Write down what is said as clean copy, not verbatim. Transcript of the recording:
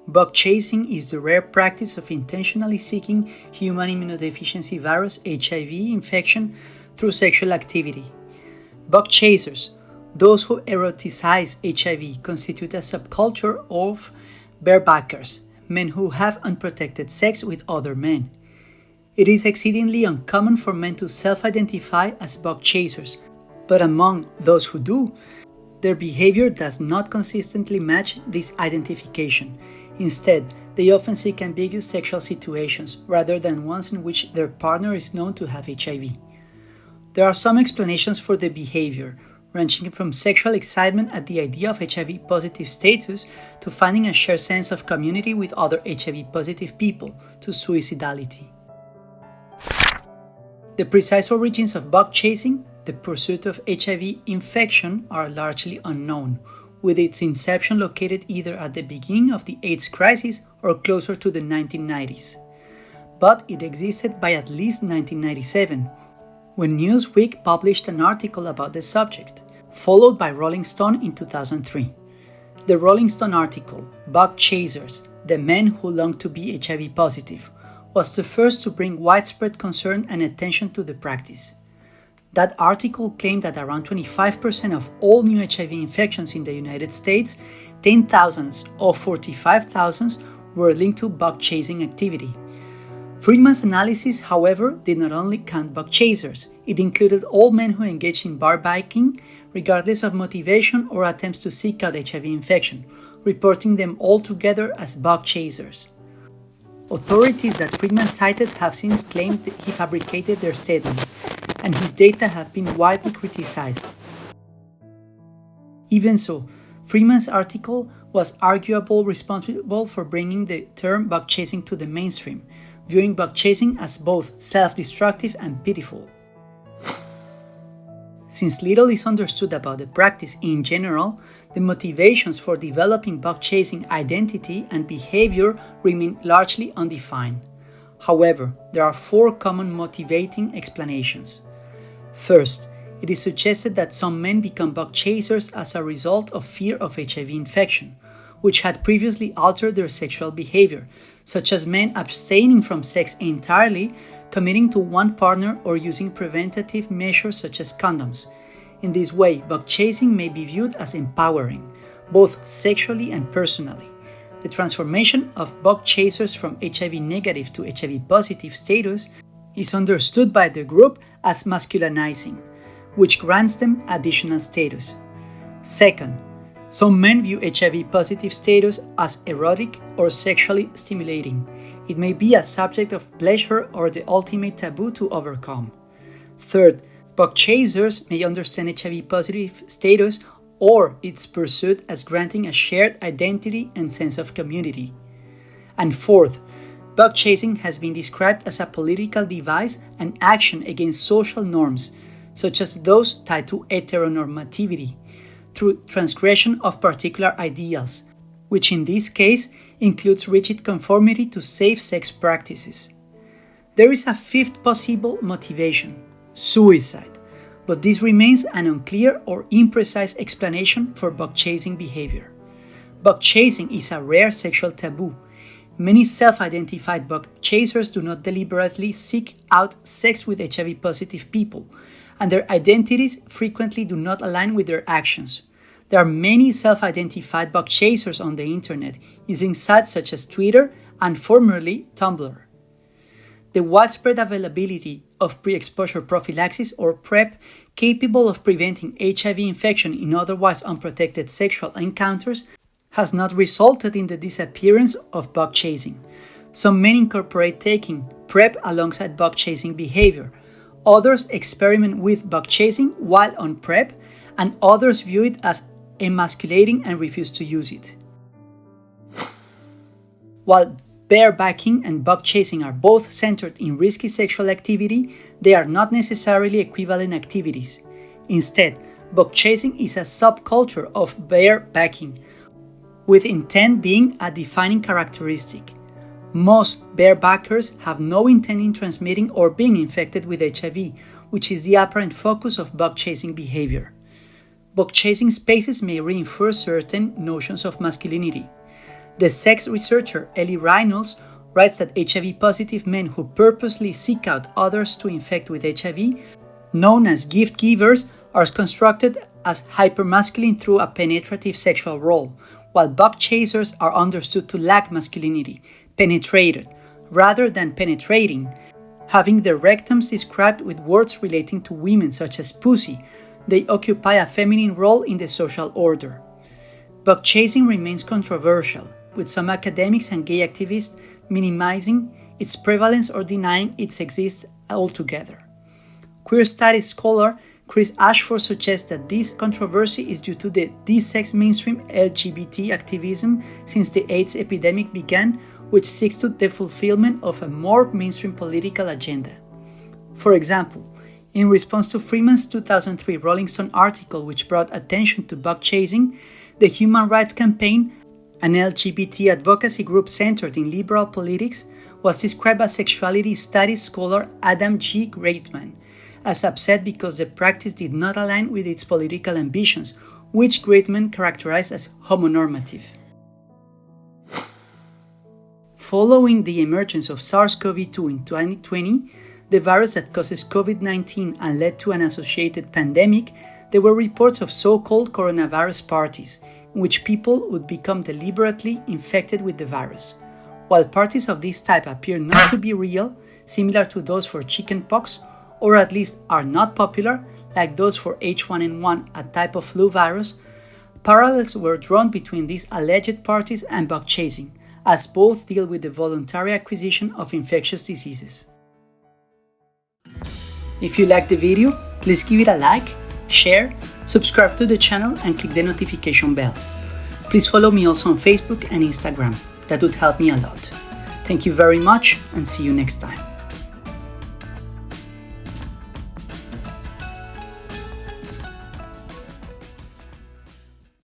Bug chasing is the rare practice of intentionally seeking human immunodeficiency virus HIV infection through sexual activity. Bugchasers, those who eroticize HIV, constitute a subculture of barebackers, men who have unprotected sex with other men. It is exceedingly uncommon for men to self-identify as bugchasers, but among those who do, their behavior does not consistently match this identification. Instead, they often seek ambiguous sexual situations rather than ones in which their partner is known to have HIV. There are some explanations for the behavior, ranging from sexual excitement at the idea of HIV positive status to finding a shared sense of community with other HIV positive people to suicidality. The precise origins of bug chasing, the pursuit of HIV infection, are largely unknown, with its inception located either at the beginning of the AIDS crisis or closer to the 1990s. But it existed by at least 1997, when Newsweek published an article about the subject, followed by Rolling Stone in 2003. The Rolling Stone article, Bugchasers, the Men Who Long to Be HIV Positive, was the first to bring widespread concern and attention to the practice. That article claimed that around 25% of all new HIV infections in the United States, 10,000 of 45,000 were linked to bug chasing activity. Friedman's analysis, however, did not only count bug chasers, it included all men who engaged in barebacking, regardless of motivation or attempts to seek out HIV infection, reporting them all together as bug chasers. Authorities that Friedman cited have since claimed that he fabricated their statements, and his data have been widely criticized. Even so, Friedman's article was arguably responsible for bringing the term bug chasing to the mainstream, viewing bug chasing as both self-destructive and pitiful. Since little is understood about the practice in general, the motivations for developing bug chasing identity and behavior remain largely undefined. However, there are four common motivating explanations. First, it is suggested that some men become bug chasers as a result of fear of HIV infection, which had previously altered their sexual behavior, such as men abstaining from sex entirely, committing to one partner, or using preventative measures such as condoms. In this way, bug chasing may be viewed as empowering, both sexually and personally. The transformation of bug chasers from HIV negative to HIV positive status is understood by the group as masculinizing, which grants them additional status. Second, some men view HIV positive status as erotic or sexually stimulating. It may be a subject of pleasure or the ultimate taboo to overcome. Third, bug chasers may understand HIV positive status or its pursuit as granting a shared identity and sense of community. And fourth, bug chasing has been described as a political device and action against social norms, such as those tied to heteronormativity, through transgression of particular ideals, which in this case includes rigid conformity to safe sex practices. There is a fifth possible motivation, suicide, but this remains an unclear or imprecise explanation for bug chasing behavior. Bug chasing is a rare sexual taboo. Many self-identified bug chasers do not deliberately seek out sex with HIV positive people, and their identities frequently do not align with their actions. There are many self-identified bug chasers on the internet using sites such as Twitter and formerly Tumblr. The widespread availability of pre-exposure prophylaxis or PrEP capable of preventing HIV infection in otherwise unprotected sexual encounters has not resulted in the disappearance of bug chasing. Some men incorporate taking PrEP alongside bug chasing behavior. Others experiment with bug chasing while on PrEP, and others view it as emasculating and refuse to use it. While barebacking and bug chasing are both centered in risky sexual activity, they are not necessarily equivalent activities. Instead, bug chasing is a subculture of barebacking, with intent being a defining characteristic. Most barebackers have no intent in transmitting or being infected with HIV, which is the apparent focus of bug chasing behavior. Bug chasing spaces may reinforce certain notions of masculinity. The sex researcher Ellie Reynolds writes that HIV-positive men who purposely seek out others to infect with HIV, known as gift givers, are constructed as hypermasculine through a penetrative sexual role, while Bugchasers are understood to lack masculinity, penetrated, rather than penetrating, having their rectums described with words relating to women such as pussy. They occupy a feminine role in the social order. Bugchasing remains controversial, with some academics and gay activists minimizing its prevalence or denying its existence altogether. Queer studies scholar Chris Ashford suggests that this controversy is due to the de-sex mainstream LGBT activism since the AIDS epidemic began, which seeks to the fulfillment of a more mainstream political agenda. For example, in response to Freeman's 2003 Rolling Stone article which brought attention to Bugchasing, the Human Rights Campaign, an LGBT advocacy group centered in liberal politics, was described by sexuality studies scholar Adam G. Greatman as upset because the practice did not align with its political ambitions, which Greatman characterized as homonormative. Following the emergence of SARS-CoV-2 in 2020, the virus that causes COVID-19 and led to an associated pandemic, there were reports of so-called coronavirus parties, in which people would become deliberately infected with the virus. While parties of this type appear not to be real, similar to those for chickenpox, or at least are not popular, like those for H1N1, a type of flu virus, parallels were drawn between these alleged parties and Bugchasing, as both deal with the voluntary acquisition of infectious diseases. If you liked the video, please give it a like, share, subscribe to the channel and click the notification bell. Please follow me also on Facebook and Instagram. That would help me a lot. Thank you very much and see you next time.